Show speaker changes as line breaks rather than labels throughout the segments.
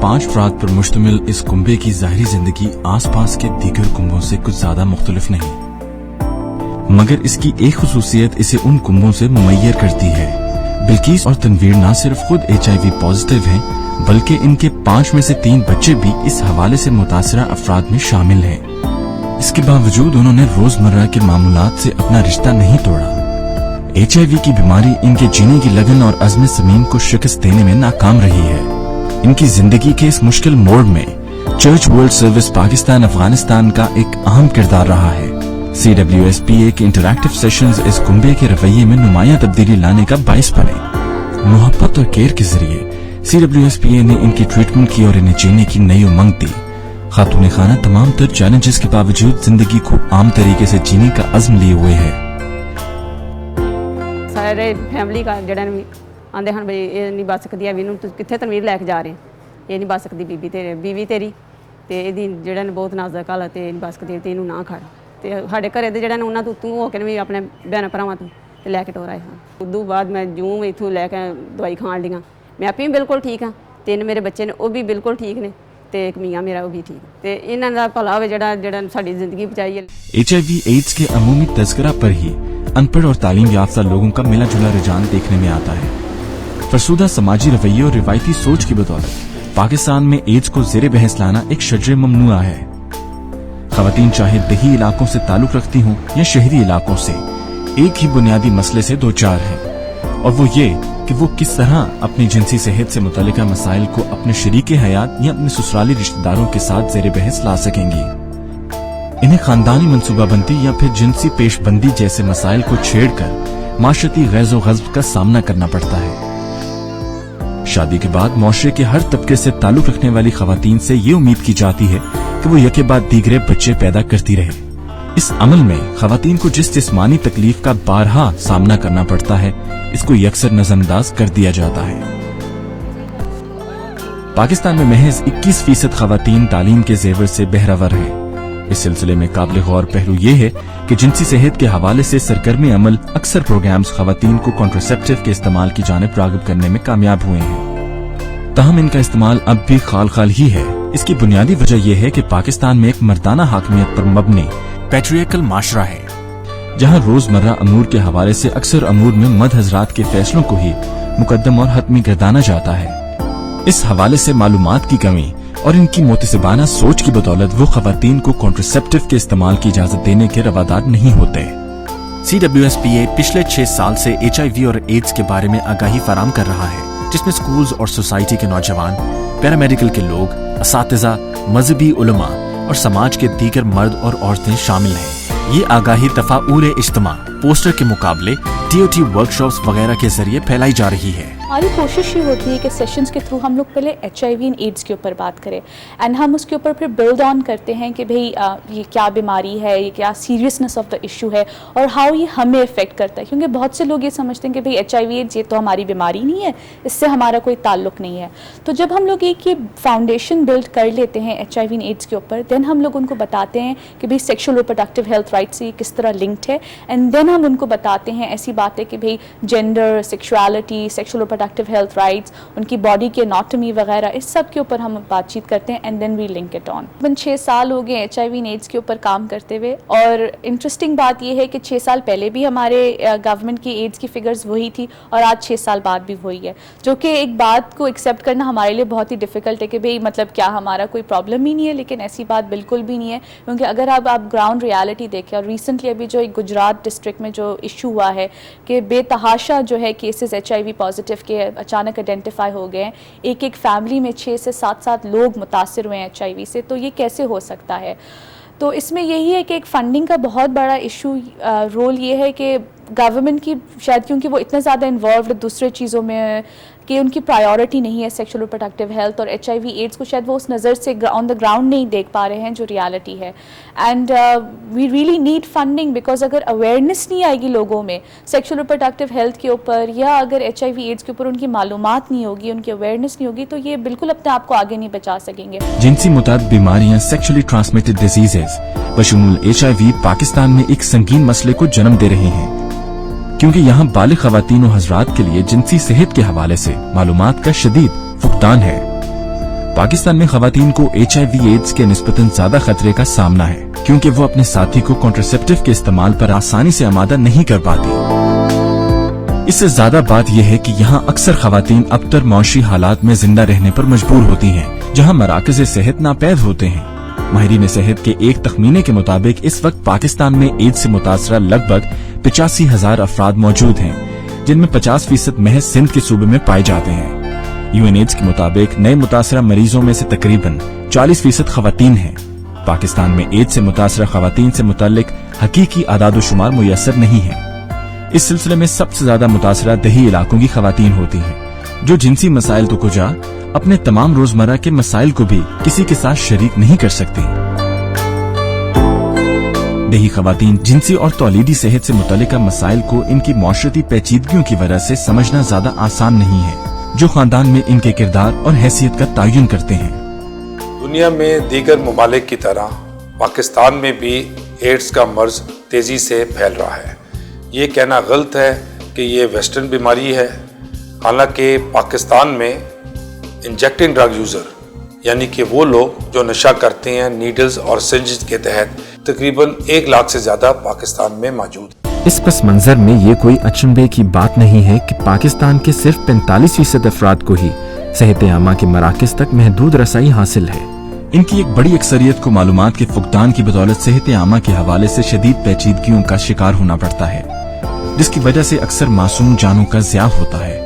5 अफराद पर मुश्तमिल इस कुंबे की ज़ाहिरी जिंदगी आसपास के दीगर कुंबों से कुछ ज्यादा मुख्तलिफ नहीं, मगर इसकी एक खुसूसियत इसे उन कुंबों से मुमय्यर करती है। बिल्किस और तनवीर न सिर्फ खुद HIV पॉजिटिव हैं, बल्कि इनके 5 में से 3 बच्चे भी इस हवाले से मुतासरा अफराद में शामिल हैं। इसके बावजूद उन्होंने रोजमर्रा के मामूलात से अपना रिश्ता नहीं तोड़ा। HIV की बीमारी इनके जीने की लगन और अज़्म समीम को शिकस्त देने में नाकाम रही है। इनकी जिंदगी के इस मुश्किल मोड़ में church world service Pakistan Afghanistan का एक अहम किरदार रहा है। CWSPA के इंटरैक्टिव सेशंस इस कुंबे के रवैये में नुमायां तब्दीली लाने का बाइस बने। मोहब्बत और केयर के जरिए CWSPA ने इनकी ट्रीटमेंट की और इन्हें जीने की नई उमंग दी। खातून खाना तमाम तर चैलेंजेस के बावजूद जिंदगी को आम तरीके से जीने का अज़्म लिए हुए है।
सारे फैमिली का जड़ा आंदे हैं भाई ये नहीं बच सकती है भी कितने तनवीर लैके जा रहे हैं, ये नहीं बच सकती बीवी तेरी तो ये जड़ा बहुत नाजुक हालत है, नहीं बच सकती तो इनू ना खड़ तो साढ़े घरे के जड़ा उन्होंने तू होकर भी अपने भैन भरावां तो लैके टोर आए हाँ। उदू बाद मैं जूँ इतों लैके दवाई खाण लिया, मैं आप भी बिल्कुल ठीक हाँ, 3 मेरे बच्चे ने वो भी बिल्कुल ठीक ने तो एक मियाँ मेरा वो भी ठीक, तो इन्हों का भला हो जड़ा साड़ी जिंदगी बचाई है।
HIV/AIDS के अमूमी तज़किरा पर ही अनपढ़ और तालीम याफ्ता लोगों का मिला जुला रुझान देखने में आता है। फरसूदा समाजी रवैये और रिवायती सोच की बदौलत पाकिस्तान में एड्स को जेरे बहस लाना एक शजरे ममनुआ है। खवातीन चाहे दही इलाकों से ताल्लुक रखती हों या शहरी इलाकों से, एक ही बुनियादी मसले से दो चार है, और वो ये कि वो किस तरह अपनी जिनसी सेहत से मुतल्लिका मसाइल को अपने शरीके हयात या अपने ससुराली रिश्तेदारों के साथ जेरे बहस ला सकेंगी। इन्हें खानदानी मनसूबाबंदी या फिर जिनसी पेशबंदी जैसे मसाइल को छेड़कर माशरती गैज़ो गज़ब का सामना करना पड़ता है। शादी के बाद मुआशरे के हर तबके से ताल्लुक रखने वाली खवातीन से ये उम्मीद की जाती है कि वो यके बाद दीगरे बच्चे पैदा करती रहे। इस अमल में खवातीन को जिस जिस्मानी तकलीफ का बारहा सामना करना पड़ता है, इसको यकसर नजरअंदाज कर दिया जाता है। पाकिस्तान में महज 21% खवातीन तालीम के जेवर से बहरावर हैं। इस सिलसिले में काबिल गौर पहलू ये है कि जिनसी सेहत के हवाले से सरगर्म अमल अक्सर प्रोग्राम्स खवातीन को कॉन्ट्रासेप्टिव के इस्तेमाल की जानिब राग़िब करने में कामयाब हुए हैं। ताहम इनका इस्तेमाल अब भी खाल खाल ही है। इसकी बुनियादी वजह यह है कि पाकिस्तान में एक मर्दाना हाकमियत पर मबनी पैट्रियार्कल माशरा है, जहाँ रोजमर्रा अमूर के हवाले से अक्सर अमूर में मर्द हजरात के फैसलों को ही मुकद्दम और हतमी गर्दाना जाता है। इस हवाले से मालूमात की कमी और इनकी मोतसिबाना सोच की बदौलत वो खवातीन को कॉन्ट्रासेप्टिव के इस्तेमाल की इजाजत देने के रवादार नहीं होते। CWSPA पिछले 6 साल से HIV और AIDS के बारे में आगाही फराम कर रहा है, जिसमें स्कूल्स और सोसाइटी के नौजवान, पैरामेडिकल के लोग, असातिज़ा, मजहबी उलमा और समाज के दीगर मर्द और औरतें शामिल हैं। ये आगाही तफाउल इज्तिमा, पोस्टर के मुकाबले, TOT वर्कशॉप्स वगैरह के जरिए फैलाई जा रही है।
हमारी कोशिश ये होती है कि सेशंस के थ्रू हम लोग पहले HIV एंड एड्स के ऊपर बात करें एंड हम उसके ऊपर फिर बिल्ड ऑन करते हैं कि भाई ये क्या बीमारी है, ये क्या सीरियसनेस ऑफ द इशू है और हाउ ये हमें इफेक्ट करता है। क्योंकि बहुत से लोग ये समझते हैं कि भाई HIV एड्स ये तो हमारी बीमारी नहीं है, इससे हमारा कोई ताल्लुक नहीं है। तो जब हम लोग एक ये फाउंडेशन बिल्ड कर लेते हैं HIV एंड एड्स के ऊपर, देन हम लोग उनको बताते हैं कि भाई सेक्शुअल रिप्रोडक्टिव हेल्थ राइट से किस तरह लिंक्ड है, एंड देन हम उनको बताते हैं ऐसी बातें कि भाई gender, sexuality, sexual reproductive health rights, उनकी बॉडी की एनाटॉमी वगैरह, इस सब के ऊपर हम बातचीत करते हैं and then we link it on. 6 साल हो गए HIV एंड एड्स के ऊपर काम करते हुए, और इंटरेस्टिंग बात यह है कि 6 साल पहले भी हमारे गवर्नमेंट की एड्स की फिगर्स वही थी और आज 6 साल बाद भी वही है, जो कि एक बात को एक्सेप्ट करना हमारे लिए बहुत ही डिफिकल्ट है कि भाई मतलब क्या हमारा कोई प्रॉब्लम ही नहीं है, लेकिन ऐसी बात बिल्कुल भी नहीं है। क्योंकि अगर आप ग्राउंड रियलिटी देखें, और रिसेंटली अभी जो एक गुजरात डिस्ट्रिक्ट में जो इशू हुआ है कि बेतहाशा जो है केसेस HIV पॉजिटिव के अचानक आइडेंटिफाई हो गए हैं, एक फैमिली में 6 से 7 लोग मुतासिर हुए हैं HIV से, तो ये कैसे हो सकता है। तो इसमें यही है कि एक फंडिंग का बहुत बड़ा इशू रोल ये है कि गवर्नमेंट की शायद, क्योंकि वो इतना ज़्यादा इन्वॉल्व दूसरे चीज़ों में कि उनकी प्रायोरिटी नहीं है सेक्शुअल रिप्रोडक्टिव हेल्थ और HIV एड्स को, शायद वो उस नज़र से ऑन द ग्राउंड नहीं देख पा रहे हैं जो रियलिटी है। And we really need funding, because अगर अवेयरनेस नहीं आएगी लोगों में सेक्शुअल रिप्रोडक्टिव हेल्थ के ऊपर, या अगर HIV एड्स के ऊपर उनकी मालूमात नहीं होगी, उनकी अवेयरनेस नहीं होगी, तो ये बिल्कुल अपने आप को आगे नहीं बचा सकेंगे।
जिनसी मुताद बीमारियां, सेक्शुअली ट्रांसमिटेड डिजीजेस बशमूल HIV पाकिस्तान में एक संगीन मसले को जन्म दे रहे हैं, क्योंकि यहाँ बालिग खवातीन और हजरात के लिए जिनसी सेहत के हवाले से मालूमात का शदीद फुकदान है। पाकिस्तान में खवातीन को HIV एड्स के निस्बतन ज्यादा खतरे का सामना है, क्योंकि वो अपने साथी को कॉन्ट्रासेप्टिव के इस्तेमाल पर आसानी से आमादा नहीं कर पाती। इससे ज्यादा बात यह है कि यहाँ अक्सर खवातीन अबतर मौशी हालात में जिंदा रहने पर मजबूर होती हैं, जहाँ मराकज़ सेहत नापैद होते हैं। माहिरीन सेहत के एक तखमीने के मुताबिक इस वक्त पाकिस्तान में एड्स से मुतासरा लगभग 85,000 अफराद मौजूद हैं, जिनमें 50% महज सिंध के सूबे में पाए जाते हैं। यूएनएड्स के मुताबिक नए मुतासरा मरीजों में से तकरीबन 40% खवातीन हैं। पाकिस्तान में एड्स से मुतासरा खवातीन से मुतालिक हकीकी आदाद शुमार मुयस्सर नहीं है। इस सिलसिले में सबसे ज्यादा मुतासरा दही इलाकों की खवातीन होती हैं, जो जिनसी मसाइल तो कुजा अपने तमाम रोजमर्रा के मसाइल को भी किसी के साथ शरीक नहीं कर सकती। दही खवातीन जिनसी और तौलीदी सेहत से मुतल्लिका मसाइल को इनकी माशरती पेचीदगियों की वजह से समझना ज्यादा आसान नहीं है, जो खानदान में इनके किरदार और हैसियत का तयन करते हैं।
दुनिया में दीगर ममालिक की तरह पाकिस्तान में भी एड्स का मर्ज तेजी से फैल रहा है। ये कहना गलत है कि ये वेस्टर्न बीमारी है। हालांकि पाकिस्तान में इंजेक्टिंग ड्रग यूज़र यानी कि वो लोग जो नशा करते हैं नीडल्स और सिरिंज के तहत तकरीबन 1 लाख से ज़्यादा पाकिस्तान में मौजूद।
इस पस मंजर में ये कोई अचंभे की बात नहीं है कि पाकिस्तान के सिर्फ 45% अफराद को ही सेहत आमा के मराकज़ तक महदूद रसाई हासिल है।
इनकी एक बड़ी अक्सरियत को मालूमात के फुकदान की बदौलत सेहत आमा के हवाले से शदीद पेचीदगियों का शिकार होना पड़ता है, जिसकी वजह से अक्सर मासूम जानों का ज़िया होता है।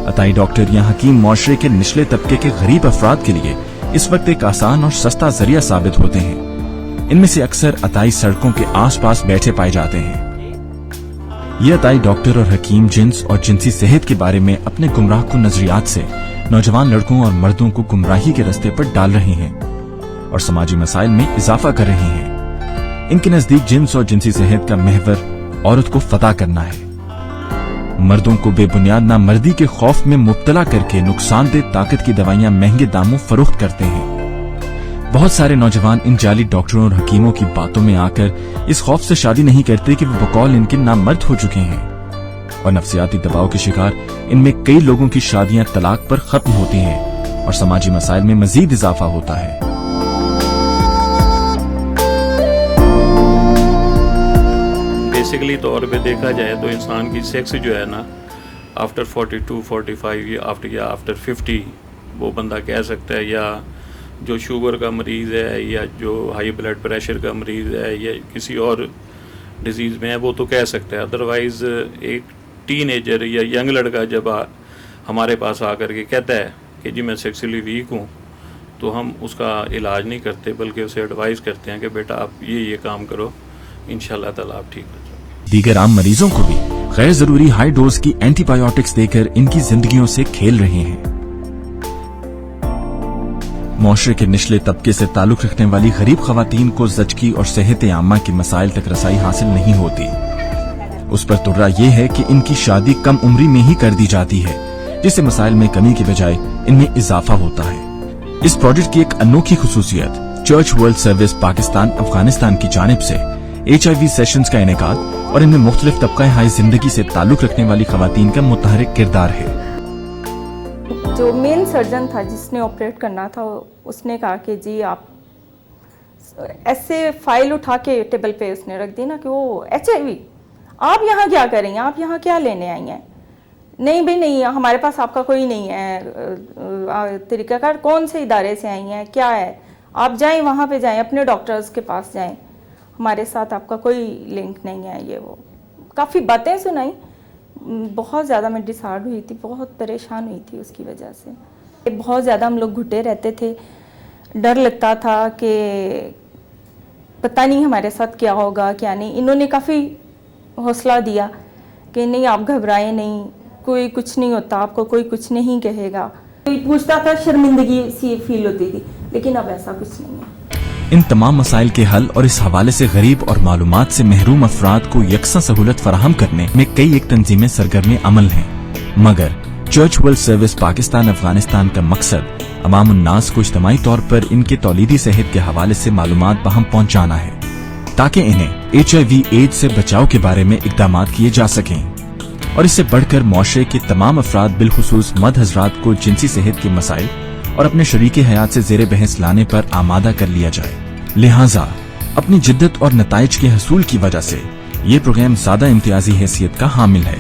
अताई डॉक्टर या हकीम माशरे के निचले तबके के गरीब अफराद के लिए इस वक्त एक आसान और सस्ता जरिया साबित होते हैं। इनमें से अक्सर अताई सड़कों के आसपास बैठे पाए जाते हैं। ये अताई डॉक्टर और हकीम जिन्स और जिनसी सेहत के बारे में अपने गुमराह कुन नजरियात से नौजवान लड़कों और मर्दों को गुमराही के रास्ते पर डाल रहे हैं और समाजी मसाइल में इजाफा कर रहे हैं। इनके नजदीक जिन्स और जिनसी सेहत का महवर औरत को फतह करना है। मर्दों को बेबुनियाद नामर्दी के खौफ में मुब्तला करके नुकसानदेह ताकत की दवाइयां महंगे दामों फरोख्त करते हैं। बहुत सारे नौजवान इन जाली डॉक्टरों और हकीमों की बातों में आकर इस खौफ से शादी नहीं करते कि वो बकौल इनके नामर्द हो चुके हैं, और नफ्सियाती दबाव के शिकार इनमें कई लोगों की शादियां तलाक पर खत्म होती हैं और समाजी मसाइल में मजीद इजाफा होता है।
बेसिकली तौर पे देखा जाए तो इंसान की सेक्स जो है ना आफ्टर 42, 45 या आफ्टर 50 वो बंदा कह सकता है, या जो शुगर का मरीज़ है या जो हाई ब्लड प्रेशर का मरीज़ है या किसी और डिजीज़ में है वो तो कह सकता है। अदरवाइज़ एक टीनेजर या यंग लड़का जब हमारे पास आकर के कहता है कि जी मैं सेक्सुअली वीक हूँ, तो हम उसका इलाज नहीं करते बल्कि उसे एडवाइस करते हैं कि बेटा आप ये काम करो, इंशाल्लाह ताला आप ठीक हो जाओ।
दीगर आम मरीजों को भी गैर जरूरी हाई डोज की एंटीबायोटिक्स देकर इनकी जिंदगियों से खेल रहे हैं। मुआशरे के निचले तबके से ताल्लुक रखने वाली गरीब खवातीन को ज़चगी और सेहत आमा के मसाइल तक रसाई हासिल नहीं होती। उस पर तुर्रा ये है कि इनकी शादी कम उम्री में ही कर दी जाती है, जिससे मसाइल में कमी के बजाय इनमें इजाफा होता है। इस प्रोजेक्ट की एक अनोखी खुसूसियत church world service Pakistan Afghanistan की जानिब से HIV सेशंस का इनेकाद और इनमें मुख्तलिफ तबका हाई जिंदगी से ताल्लुक रखने वाली खवातीन का मुतहरिक किरदार है।
जो मेन सर्जन था जिसने ऑपरेट करना था, उसने कहा कि जी आप ऐसे फाइल उठा के टेबल पे उसने रख दी ना कि वो HIV, आप यहाँ क्या करेंगे, आप यहाँ क्या लेने आई हैं? नहीं भाई नहीं, हमारे पास आपका कोई नहीं है तरीक़ाकार, कौन से इदारे से आई हैं, क्या है, आप जाएं वहाँ पे जाएं, अपने डॉक्टर्स के पास जाएं, हमारे साथ आपका कोई लिंक नहीं है। ये वो काफ़ी बातें सुनाई, बहुत ज़्यादा मैं डिसहार्ड हुई थी, बहुत परेशान हुई थी उसकी वजह से। बहुत ज़्यादा हम लोग घुटे रहते थे, डर लगता था कि पता नहीं हमारे साथ क्या होगा क्या नहीं। इन्होंने काफ़ी हौसला दिया कि नहीं आप घबराएं नहीं, कोई कुछ नहीं होता, आपको कोई कुछ नहीं कहेगा। कोई पूछता था शर्मिंदगी सी फील होती थी, लेकिन अब ऐसा कुछ नहीं है।
इन तमाम मसाइल के हल और इस हवाले से गरीब और मालूमात से महरूम अफराद को यकसा सहूलत फराहम करने में कई एक तंजीमें सरगर्म अमल हैं, मगर church world service Pakistan Afghanistan का मकसद अवाम उन्नास को इज्तमाई तौर पर इनके तौलीदी सेहत के हवाले से मालूमात बहम पहुँचाना है, ताकि इन्हें HIV एड्स से बचाव के बारे में इक़दाम किए जा सकें और इससे बढ़कर मुआशरे के तमाम अफराद बिलखुसूस मर्द हजरात को जिनसी सेहत के मसाइल और अपने शरीके हयात से ज़ेरे बहस लाने पर आमादा कर लिया जाए। लिहाजा अपनी जिद्दत और नताइज के हसूल की वजह से ये प्रोग्राम ज़्यादा इम्तियाजी हैसियत का हामिल है।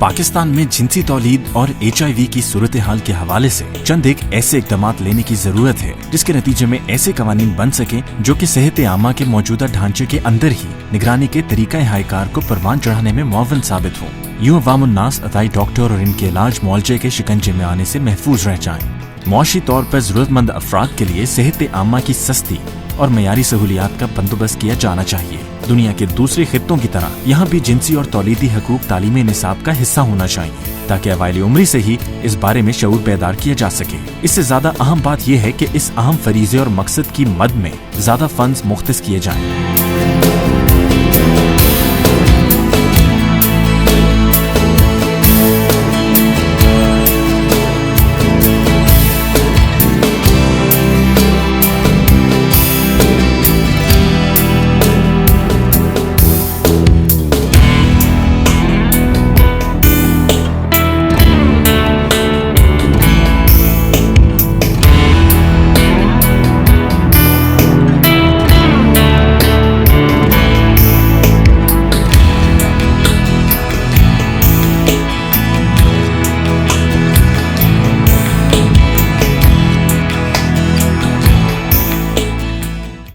पाकिस्तान में जिनसी तौलीद और HIV की सूरत हाल के हवाले से चंद एक ऐसे इक़दामात लेने की जरूरत है जिसके नतीजे में ऐसे कवानीन बन सकें जो कि सेहत आमा के मौजूदा ढांचे के अंदर ही निगरानी के तरीका हाईकार को परवान चढ़ाने में मुआवन साबित हों। यूँ अवामुन्नास अताई डॉक्टर और इनके इलाज मौलजे के शिकंजे में आने से महफूज रह जाएं। मुआशी तौर पर जरूरतमंद अफराद के लिए सेहत आमा की सस्ती और मयारी सहूलियात का बंदोबस्त किया जाना चाहिए। दुनिया के दूसरे खित्तों की तरह यहाँ भी जिनसी और तौलीदी हकूक तालीमी निसाब का हिस्सा होना चाहिए ताकि अवाइली उम्री से ही इस बारे में शऊर बेदार किया जा सके। इससे ज्यादा अहम बात यह है कि इस अहम फरीजे और मकसद की मद में ज्यादा फंड्स मुख्तस किए जाएं।